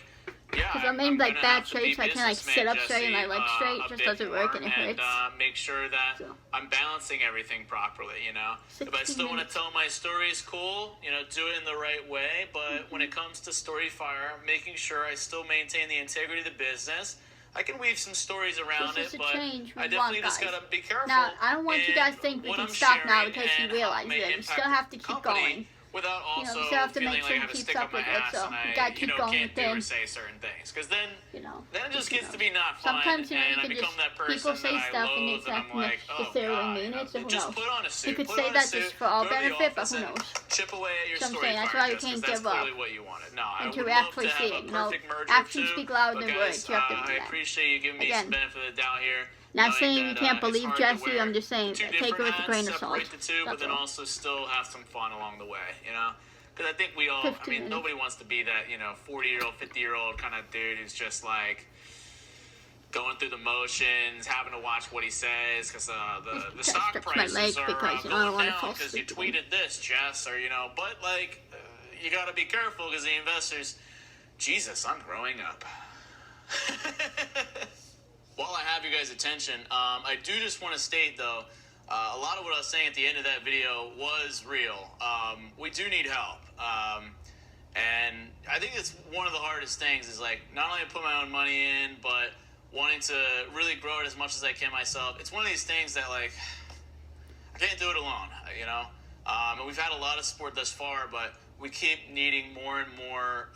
yeah, Because I'm in like gonna bad have to be shape, so I can't like sit up businessman, straight and my Jesse, legs straight. It a just bit doesn't work and it more, hurts. make sure that So. I'm balancing everything properly, you know. If I 16 still want to minutes. tell my stories, cool, you know, do it in the right way. But when it comes to StoryFire, making sure I still maintain the integrity of the business. I can weave some stories around This is it, a but change we I definitely want, just guys. gotta be careful. Now, I don't want you guys to think we what can I'm stop now sharing because you and how realize it may it. We impact still have to the keep company going. without You know, also we still have to feeling make like sure I it have to keeps stick up up my with it, ass so and we I, gotta keep going can't with do or it. say certain things. Because then You know, it just you gets know. to be not fun, Sometimes, you know, and you I can become just, that person people say that I stuff and loathe, they and I'm like, oh necessarily god, mean it, so who just knows? put on a suit. You could put say on a that suit, just for our go to the benefit, but office who and knows? chip away at your So I'm story saying, that's fire why you just 'cause can't that's give up. clearly what you wanted. No, I And would to love actually to see have it, a you know, perfect merger actions too, speak louder but than guys, words. You have to do I that. appreciate you giving me Again, some benefit of the doubt here. Not saying you can't believe Jesse. I'm just saying take it with a grain of salt. Separate the two, but then also still have some fun along the way. You know, because I think we all. I mean, nobody wants to be that 40-year-old, 50-year-old kind of dude who's just like going through the motions, having to watch what he says because the stock prices are going down because you tweeted this, Jess, or But like, you got to be careful because the investors. Jesus, I'm growing up. While I have you guys' attention, I do just want to state, though, a lot of what I was saying at the end of that video was real. We do need help. And I think it's one of the hardest things is, like, not only put my own money in, but wanting to really grow it as much as I can myself. It's one of these things that, like, I can't do it alone, And we've had a lot of support thus far, but we keep needing more and more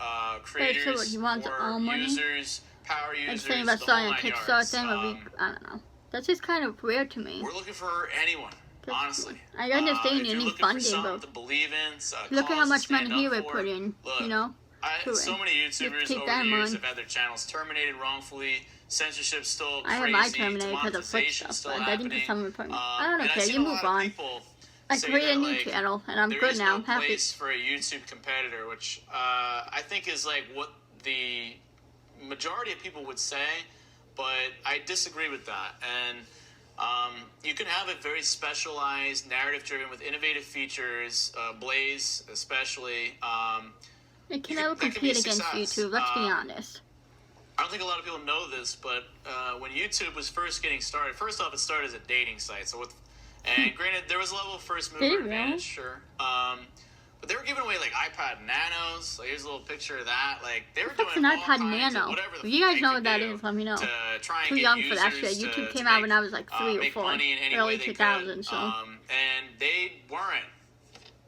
creators, more users, power users, saying about starting a KCsoRandom, I don't know. That's just kind of weird to me. We're looking for anyone, honestly. I understand you need funding, but to believe in, look at how much money he would put in, so many YouTubers over the years have had their channels terminated wrongfully. Censorship still crazy. I have my terminated because of Twitch stuff, but I didn't someone put me. I don't care, you move on. I created a new channel, and I'm good now. I'm happy. There is no place for a YouTube competitor, which I think is like what the majority of people would say, but I disagree with that. And you can have a very specialized, narrative-driven with innovative features, Blaze especially. It can never compete against YouTube, let's be honest. I don't think a lot of people know this, but when YouTube was first getting started, first off, it started as a dating site. And granted, there was a level of first mover advantage, sure. But they were giving away like iPad Nanos. Like, here's a little picture of that. Like, they were doing an iPad Nano? If you guys know what that is, let me know. Too young for that shit. YouTube came out when I was like 3 or 4, early 2000s. So. And they weren't.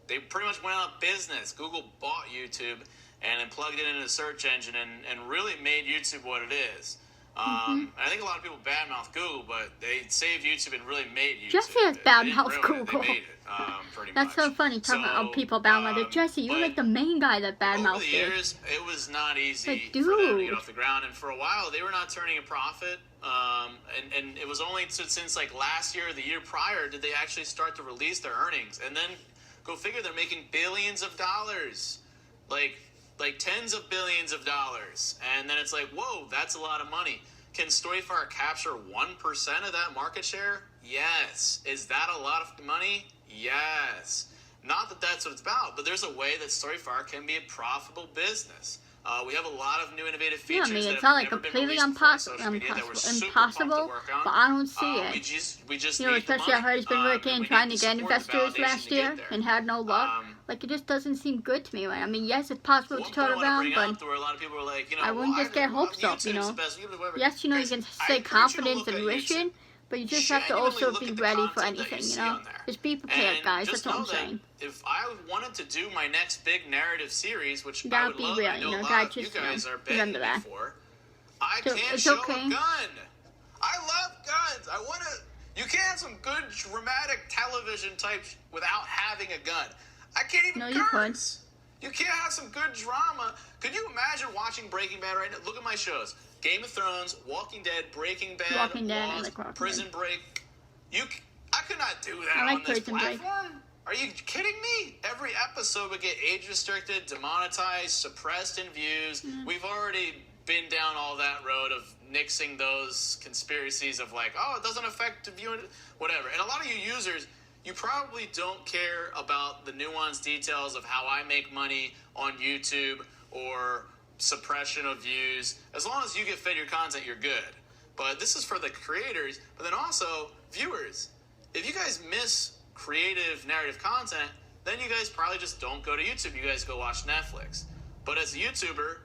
They pretty much went out of business. Google bought YouTube and then plugged it into the search engine and really made YouTube what it is. I think a lot of people badmouth Google, but they saved YouTube and really made YouTube. Jesse has badmouthed Google. They made it, pretty That's much. so funny talking about people badmouth it. Jesse, you're like the main guy that badmouthed over the years, it was not easy for them to get off the ground. And for a while, they were not turning a profit. And it was only since like last year or the year prior did they actually start to release their earnings. And then, go figure, they're making billions of dollars. Like tens of billions of dollars. And then it's like, whoa, that's a lot of money. Can StoryFire capture 1% of that market share? Yes. Is that a lot of money? Yes. Not that that's what it's about, but there's a way that StoryFire can be a profitable business. We have a lot of new innovative features. Yeah, I mean, it's not like completely impossible, but I don't see it. We just especially I heard he's been working trying to get investors last year and had no luck. Like, it just doesn't seem good to me. I mean, yes, it's possible to turn around, but I wouldn't just get hopes up, Yes, you can stay confident and wishing, but you just have to also be ready for anything, Just be prepared, guys. That's what I'm saying. If I wanted to do my next big narrative series, which you I would love, real, I know a lot of you guys are begging me for, I can't show a gun. I love guns. You can't have some good dramatic television type without having a gun. I can't even curse. You can't have some good drama. Could you imagine watching Breaking Bad right now? Look at my shows. Game of Thrones, Walking Dead, Breaking Bad, Prison Break. I could not do that on this platform. Are you kidding me? Every episode would get age restricted, demonetized, suppressed in views. We've already been down all that road of nixing those conspiracies of like, oh, it doesn't affect viewing, whatever. And a lot of you users, you probably don't care about the nuanced details of how I make money on YouTube or suppression of views. As long as you get fed your content, you're good. But this is for the creators, but then also viewers. If you guys miss creative narrative content, then you guys probably just don't go to YouTube. You guys go watch Netflix. But as a YouTuber,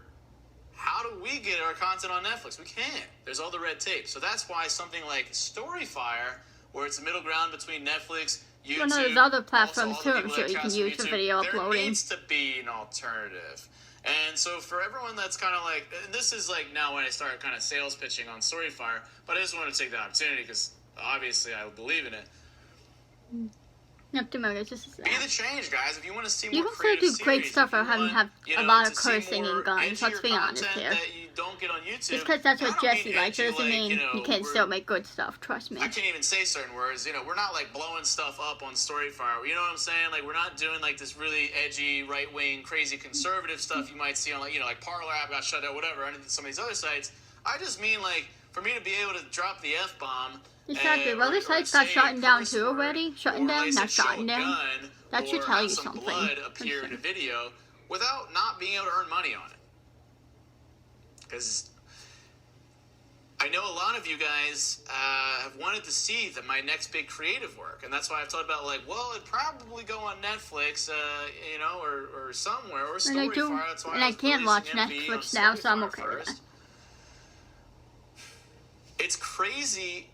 how do we get our content on Netflix? We can't. There's all the red tape. So that's why something like StoryFire, where it's a middle ground between Netflix, YouTube, well, no, there's other platforms too, I'm sure you can use for video uploading. There needs to be an alternative. And so for everyone that's kind of like, this is like now when I start kind of sales pitching on StoryFire, but I just want to take the opportunity because obviously I believe in it. Not to murder, just be the change, guys. If you want to see more you can still creative do great series, stuff or have a lot of cursing and guns. Let's be honest content here. That you don't get on YouTube. Just because that's what Jesse likes, it doesn't mean you can't still make good stuff. Trust me. I can't even say certain words. You know, we're not like blowing stuff up on StoryFire. You know what I'm saying? Like, we're not doing like this really edgy, right-wing, crazy conservative stuff you might see on like, you know, like Parler app got shut down, whatever, and some of these other sites. I just mean like for me to be able to drop the F-bomb. Exactly. Well, this site's got shutting down too already. Shutting down, not shutting down. That should tell you something. Blood appear in a video without not being able to earn money on it. Because I know a lot of you guys have wanted to see my next big creative work, and that's why I've talked about like, well, it'd probably go on Netflix, you know, or somewhere, or StoryFire. That's why I can't watch Netflix now, so I'm okay with that. It's crazy.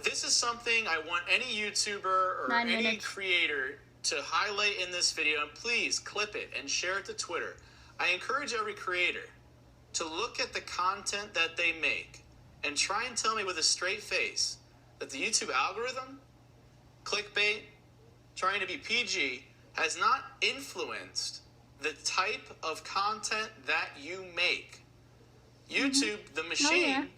This is something I want any YouTuber or any creator to highlight in this video, and please clip it and share it to Twitter. I encourage every creator to look at the content that they make and try and tell me with a straight face that the YouTube algorithm, clickbait, trying to be PG, has not influenced the type of content that you make. YouTube, the machine,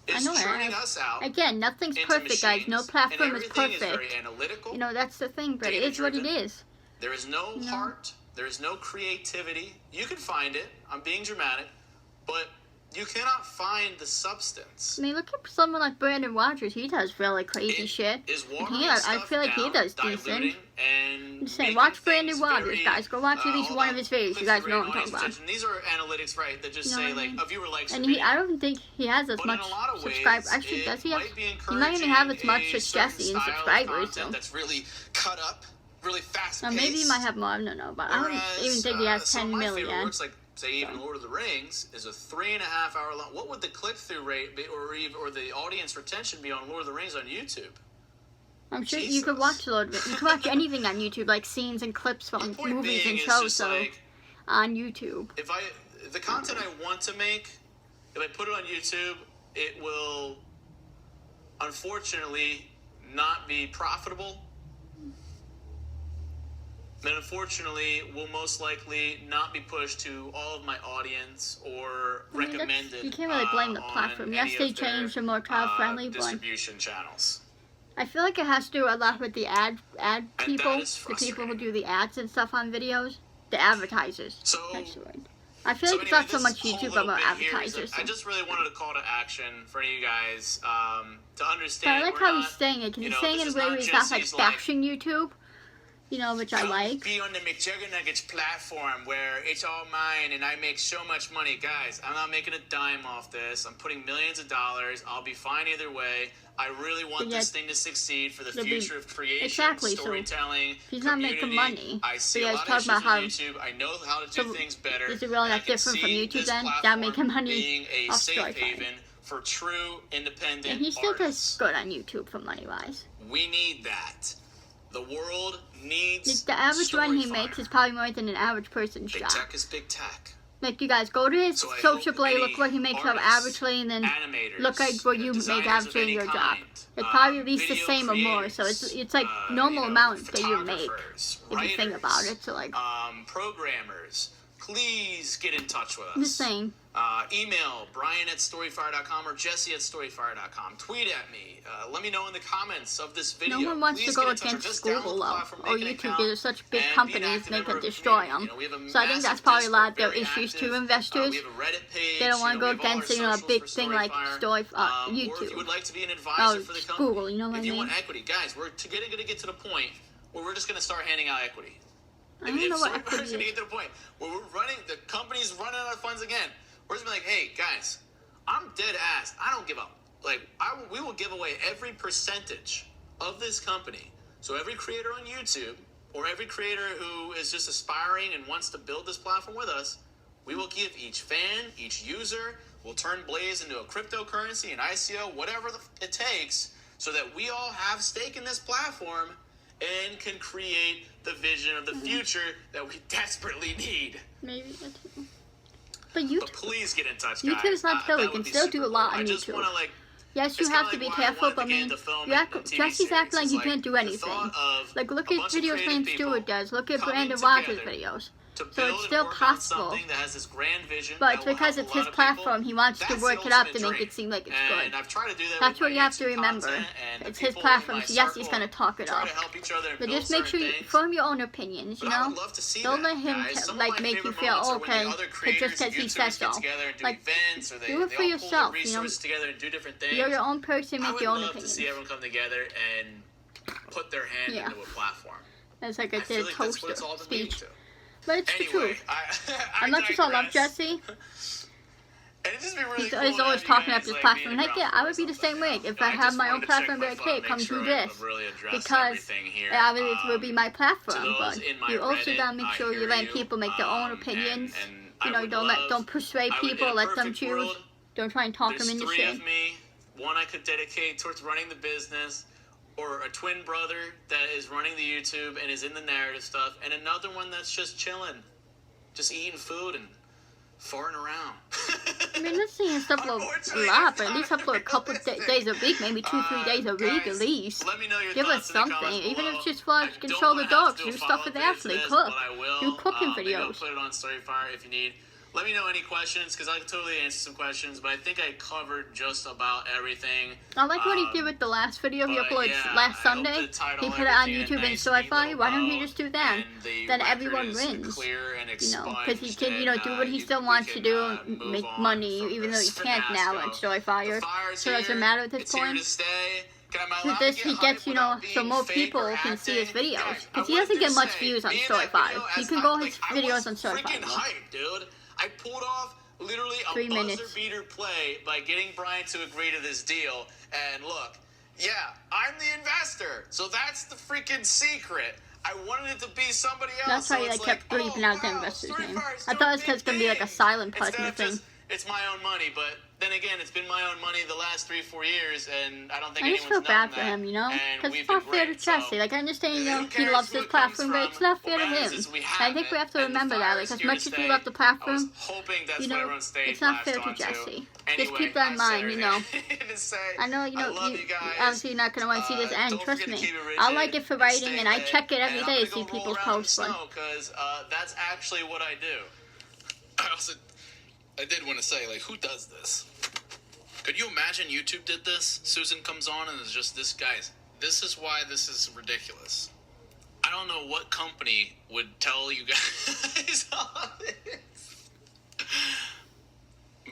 is churning us out. Again, nothing's perfect, guys. No platform is perfect. Is very analytical, you know, that's the thing, but it is what it is. There is no heart. There is no creativity. You can find it. I'm being dramatic. But you cannot find the substance. I mean, look at someone like Brandon Rogers. He does really crazy shit. I feel like he does decent. I'm just saying, watch Brandon Rogers, guys. Go watch at least one of his videos. You guys know what I'm talking about. And these are analytics, right, that just say, like, a viewer likes and I don't think he has as much subscribers. Actually, does he have? He might even have as much as Jesse in subscribers. So. That's really cut up, really fast-paced. Maybe he might have more, I don't know. But I don't even think he has 10 million. Say even Lord of the Rings is a 3.5 hour long. What would the click-through rate be, or the audience retention be on Lord of the Rings on YouTube? I'm sure you could watch Lord of the Rings. You could watch anything on YouTube, like scenes and clips from movies and shows. So like, on YouTube. If the content I want to make, if I put it on YouTube, it will unfortunately not be profitable. And unfortunately, will most likely not be pushed to all of my audience or recommended. You can't really blame the platform. Yes, they changed to more child-friendly, but distribution channels. I feel like it has to do a lot with the ad people, the people who do the ads and stuff on videos, the advertisers. So, I feel like it's not so much YouTube, but more advertisers. I just really wanted a call to action for any of you guys to understand. But I like how he's saying it, because he's saying it in a way where he's not like bashing YouTube. You know, which I like. Be on the McJuggernuggets platform where it's all mine and I make so much money. Guys, I'm not making a dime off this. I'm putting millions of dollars. I'll be fine either way. I really want this thing to succeed for the future of creation, storytelling, so he's not making money. I see a lot of issues with YouTube. I know how to do things better. Is it really that different from YouTube then? That making money being a safe haven for true independent and he still does good on YouTube for money-wise. We need that. The world needs the average run he makes is probably more than an average person's job. Big tech is big tech. Like, you guys, go to his social play, look what he makes up averagely, and then look at what you make averagely in your job. It's probably at least the same or more, so it's like normal amount that you make, if you think about it. So, like, programmers, please get in touch with us. The same. Email Brian@StoryFire.com or Jesse@StoryFire.com. Tweet at me. Let me know in the comments of this video. No one wants to go against Google, though, or YouTube. They're such big companies, they can destroy them. So I think that's probably a lot of their issues to investors. They don't want to go against, you know, a big thing like YouTube. Or if you would like to be an advisor for the company, Google, you know what I mean? If you want equity, guys, we're going to get to the point where we're just going to start handing out equity. I don't know what equity is. We're going to get to the point where the company's running out of funds again. We're just like, hey, guys, I'm dead ass. I don't give up. Like, we will give away every percentage of this company. So every creator on YouTube or every creator who is just aspiring and wants to build this platform with us, we will give each fan, each user, we'll turn Blaze into a cryptocurrency, an ICO, whatever it takes, so that we all have stake in this platform and can create the vision of the future that we desperately need. Maybe that's true. But please get in touch, guys. YouTube's not killer. You can still do a lot on YouTube. I just want to, like, Yes, you have to be careful, but I mean, Jesse's acting like he can't do anything. Like, look at videos Lance Stewart does. Look at Brandon Rogers' videos. So it's still possible, but it's because it's his platform, he wants to work it up to make it seem like it's good. That's what you have to remember. It's his platform, so yes, he's going to talk it up. But just make sure you form your own opinions, you know? Don't let him, like, make you feel, okay, just because he says so. Like, do it for yourself, you know? You're your own person, make your own opinions. I would love to see everyone come together and put their hand into a platform. That's like a toaster speech. But it's the truth. As much as I love Jesse, he's always talking up his platform. Like, yeah, I would be the same way. If I had my own platform, I'd be like, hey, come do this. Because it would be my platform. But you also gotta make sure you let people make their own opinions. You know, don't persuade people, let them choose. Don't try and talk them into shit. There's 3 of me. One I could dedicate towards running the business, or a twin brother that is running the YouTube and is in the narrative stuff, and another one that's just chilling, just eating food and farting around. I mean, this thing is upload a lot, but at least upload a couple days a week, maybe 2-3 days a week at least. Let me know your Give us something, even if it's just vlogs, control the dogs, do stuff with Ashley, cook, do cooking videos. Put it on StoryFire if you need. Let me know any questions, because I can totally answer some questions, but I think I covered just about everything. I like what he did with the last video he uploaded last Sunday. He put it on YouTube and StoryFire. Why don't he just do that? Then everyone wins. You know, because he can, you know, do what he still wants to do, make money, even though he can't now on StoryFire. So it doesn't matter at this point. With this, he gets, you know, so more people can see his videos. Because he doesn't get much views on StoryFire. You can go his videos on StoryFire. I pulled off literally a buzzer beater play by getting Brian to agree to this deal. And look, yeah, I'm the investor. So that's the freaking secret. I wanted it to be somebody else. That's why I kept bleeping out the investor's name. I thought it was because it's going to be like a silent partner thing. It's my own money, but then again, it's been my own money the last 3-4 years, and I don't think I just feel bad for him, you know? Because it's not fair to Jesse. Like, I understand, you know, he loves this platform, but it's not fair to him. I think we have to remember that. Like, as much as we love the platform, you know, it's not fair to Jesse. Just keep that in mind, you know. I know, you know, obviously you're not going to want to see this end, trust me. I like it for writing, and I check it every day to see people's posts. Because that's actually what I do. I did want to say, like, who does this? Could you imagine YouTube did this? Susan comes on and is just this, guys, this is why this is ridiculous. I don't know what company would tell you guys all this.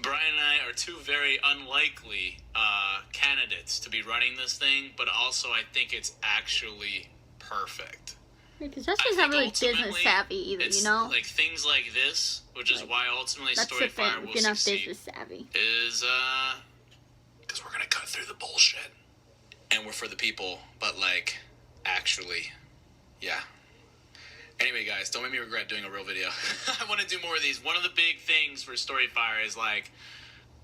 Brian and I are 2 very unlikely candidates to be running this thing, but also I think it's actually perfect. Because Jesse's not really business savvy either, you know? Like things like this, which is why ultimately StoryFire will succeed, business savvy. Is because we're gonna cut through the bullshit, and we're for the people. But like, actually, yeah. Anyway, guys, don't make me regret doing a real video. I want to do more of these. One of the big things for StoryFire is like,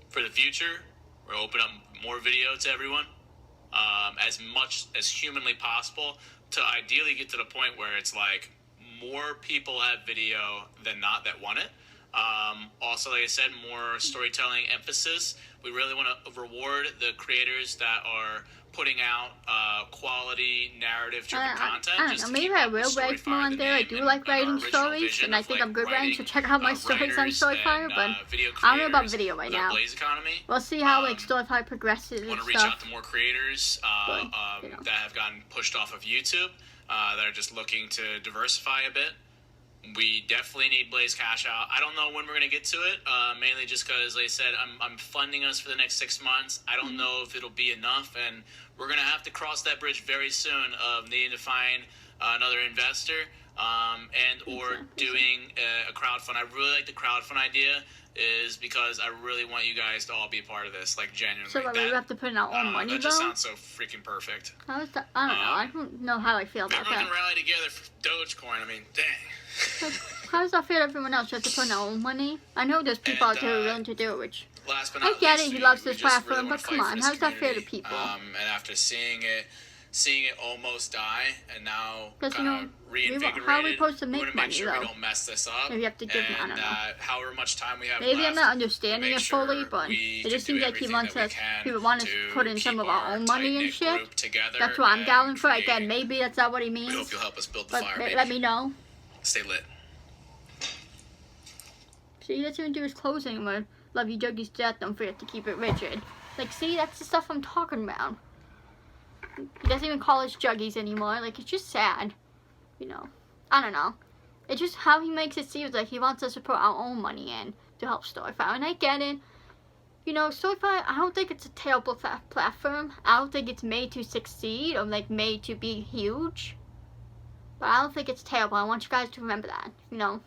for the future, we're open up more video to everyone, as much as humanly possible, to ideally get to the point where it's like more people have video than not that want it. Also, like I said, more storytelling emphasis. We really want to reward the creators that are putting out quality narrative-driven content. I don't know, maybe I will write more on there. I do like writing stories, and I think I'm good writing, so check out my stories on StoryFire, but I don't know about video right now. We'll see how like StoryFire progresses and stuff. Want to reach out to more creators that have gotten pushed off of YouTube, that are just looking to diversify a bit. We definitely need Blaze Cash Out. I don't know when we're going to get to it, mainly just because, like I said, I'm funding us for the next 6 months. I don't know if it'll be enough, and we're going to have to cross that bridge very soon of needing to find another investor and or doing a crowdfund. I really like the crowdfund idea, is because I really want you guys to all be a part of this, like genuinely. So we have to put in our own money, that just sounds so freaking perfect. I don't know. I don't know how I feel about that. Everyone can rally together for Dogecoin. I mean, dang. How does that feel to everyone else? You have to put in our own money? I know there's people out there who are willing to do it, which last but not I get least, it. He loves this platform, really but come on, how does that feel to people? And after seeing it seeing it almost die and now kind of reinvigorated. How are we supposed to make money, money, make sure though? we don't mess this up. Maybe you have to give, I don't know. However much time we have Maybe left, I'm not understanding it fully, but it just seems like he wants us, people want us to put in some of our own money and shit. That's what I'm down for. Again, maybe that's not what he means. We hope you'll help us build the but fire, let me know. Stay lit. See, he doesn't even do his closing with "Love you, Juggy's death. Don't forget to keep it rigid." Like, see, that's the stuff I'm talking about. He doesn't even call us Juggies anymore. Like, it's just sad. You know, I don't know. It's just how he makes it seem like he wants us to put our own money in to help StoryFire. And I get it. You know, StoryFire, I don't think it's a terrible platform. I don't think it's made to succeed or, like, made to be huge. But I don't think it's terrible. I want you guys to remember that. You know,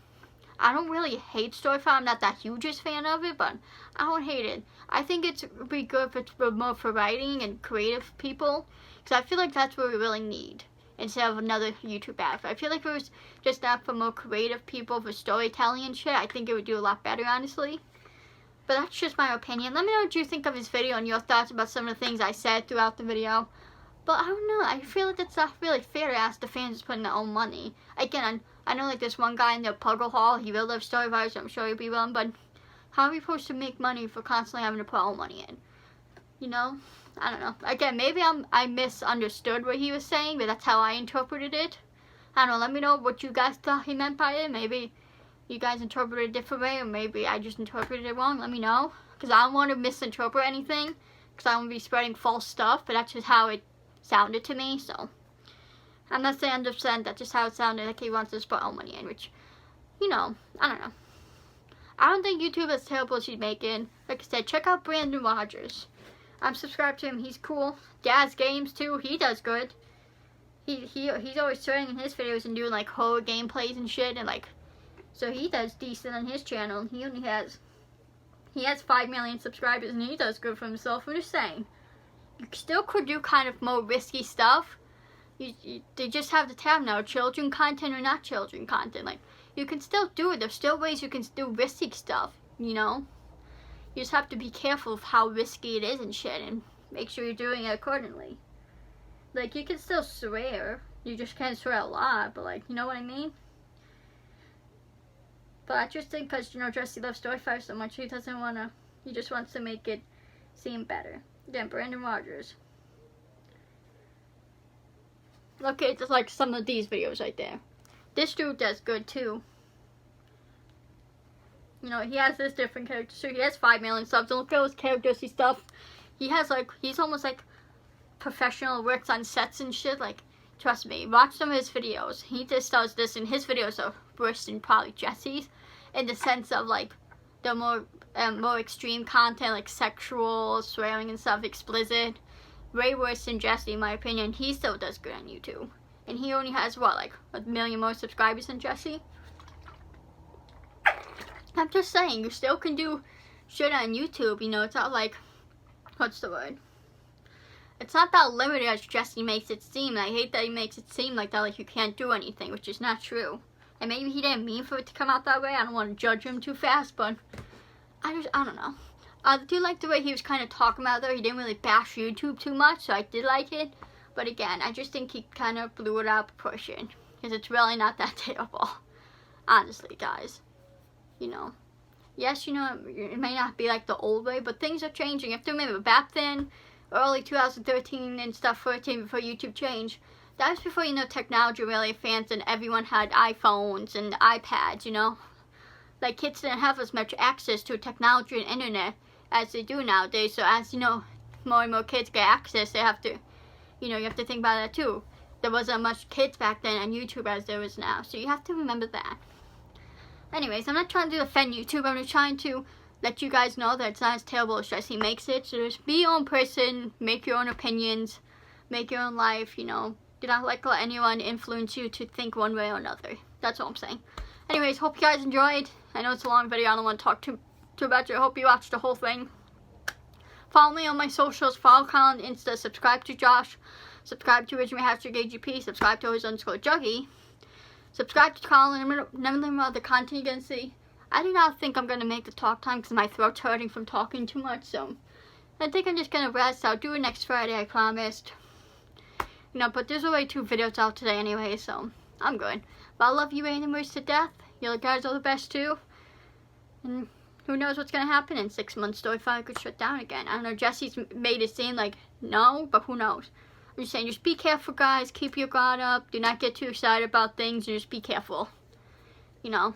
I don't really hate StoryFire. I'm not that hugest fan of it, but I don't hate it. I think it's be good for more for writing and creative people. Because I feel like that's what we really need. Instead of another YouTube app. I feel like if it was just that for more creative people, for storytelling and shit, I think it would do a lot better, honestly. But that's just my opinion. Let me know what you think of this video and your thoughts about some of the things I said throughout the video. But I don't know. I feel like it's not really fair to ask the fans to put in their own money. Again, I know like this one guy in the Puggle Hall, he really loves StoryFire's, so I'm sure he'll be willing. But how are we supposed to make money for constantly having to put our own money in? You know? I don't know. Again, maybe I misunderstood what he was saying, but that's how I interpreted it. I don't know. Let me know what you guys thought he meant by it. Maybe you guys interpreted it a different way, or maybe I just interpreted it wrong. Let me know. Because I don't want to misinterpret anything. Because I don't want to be spreading false stuff. But that's just how it sounded to me. So, I'm not saying 100%. That's just how it sounded. Like he wants us to put our money in. Which, you know, I don't know. I don't think YouTube is terrible as he's making. Like I said, check out Brandon Rogers. I'm subscribed to him. He's cool. Daz Games too. He does good. He's always swearing in his videos and doing like horror gameplays and shit, and like, so he does decent on his channel. He has 5 million subscribers and he does good for himself. I'm just saying, you still could do kind of more risky stuff. They just have the tab now, children content or not children content. Like, you can still do it. There's still ways you can do risky stuff. You know. You just have to be careful of how risky it is and shit, and make sure you're doing it accordingly. Like, you can still swear. You just can't swear a lot, but, like, you know what I mean? But I just think because, you know, Jesse loves StoryFire so much, he just wants to make it seem better. Again, Brandon Rogers. Look at, like, some of these videos right there. This dude does good, too. You know, he has this different character. So he has 5 million subs. And look at his characters and stuff. He has, like, he's almost, like, professional, works on sets and shit. Like, trust me, watch some of his videos. He just does this, and his videos are worse than probably Jesse's. In the sense of, like, the more extreme content, like sexual, swearing and stuff, explicit. Way worse than Jesse, in my opinion. He still does good on YouTube. And he only has, what, like, 1 million more subscribers than Jesse? I'm just saying, you still can do shit on YouTube, you know, it's not like, what's the word? It's not that limited as Jesse makes it seem, and I hate that he makes it seem like that, like you can't do anything, which is not true. And maybe he didn't mean for it to come out that way, I don't want to judge him too fast, but I don't know. I do like the way he was kind of talking about it, though. He didn't really bash YouTube too much, so I did like it. But again, I just think he kind of blew it out of proportion, because it's really not that terrible. Honestly, guys. You know, yes, you know, it may not be like the old way, but things are changing. You have to remember, back then, early 2013 and stuff, 14, before YouTube changed, that was before, you know, technology really advanced and everyone had iPhones and iPads, you know. Like, kids didn't have as much access to technology and internet as they do nowadays. So as, you know, more and more kids get access, they have to, you know, you have to think about that too. There wasn't much kids back then on YouTube as there is now. So you have to remember that. Anyways, I'm not trying to defend YouTube. I'm just trying to let you guys know that it's not as terrible as Jesse makes it. So just be your own person, make your own opinions, make your own life, you know. Do not let anyone influence you to think one way or another. That's all I'm saying. Anyways, hope you guys enjoyed. I know it's a long video. I don't want to talk too about it. I hope you watched the whole thing. Follow me on my socials. Follow Colin on Insta. Subscribe to Josh. Subscribe to #AGP. Subscribe to _Juggy. Subscribe to Colin, none of the other content you're going to see. I do not think I'm going to make the talk time because my throat's hurting from talking too much, so I think I'm just going to rest. I'll do it next Friday, I promised. You know, but there's already 2 videos out today anyway, so I'm good. But I love you randomers to death. You guys are the best too. And who knows what's going to happen in 6 months. StoryFire could shut down again. I don't know, Jesse's made it seem like no, but who knows. I'm just saying, just be careful, guys. Keep your guard up. Do not get too excited about things, and just be careful. You know,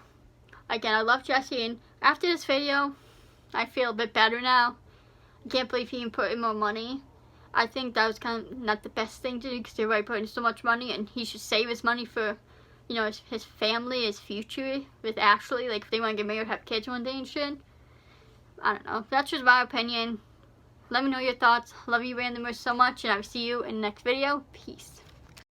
again, I love Jesse, and after this video, I feel a bit better now. I can't believe he didn't put in more money. I think that was kind of not the best thing to do, because they're already putting so much money, and he should save his money for, you know, his family, his future with Ashley. Like, if they want to get married, have kids one day and shit. I don't know. That's just my opinion. Let me know your thoughts. Love you randomers so much, and I will see you in the next video. Peace.